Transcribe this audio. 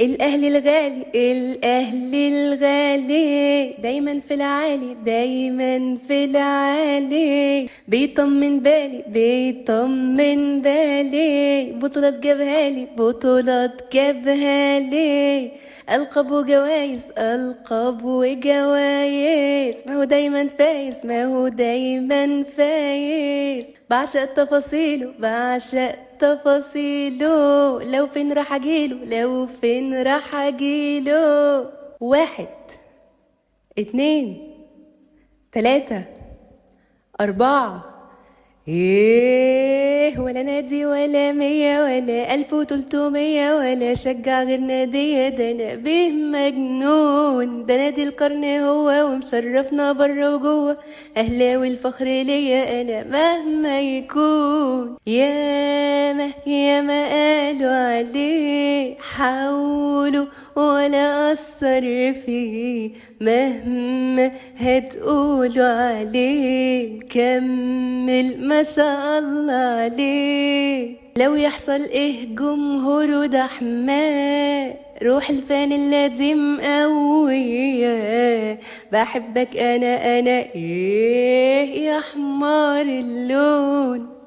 الأهلي الغالي الأهلي الغالي دايما في العالي دايما في العالي بيطمن بالي بطولات جابها لي بطولات جابها لي ألقاب وجوايز ما هو دايما فايز بعشق تفاصيله لو فين راح اجيله 1 2 3 4 ولا نادي ولا 100 ولا 1300 ولا شجع غير نادية، ده انا به مجنون، ده نادي القرن هو ومشرفنا بره وجوه، اهلاوي الفخر ليا انا مهما يكون. ياما قالوا عليه حاولوا ولا أثر فيه، مهما هتقولوا عليه كمل ما شاء الله عليه. لو يحصل ايه جمهوره ده حماه، روح الفانيلا دي مقوية، بحبك انا ايه يا حمار اللون.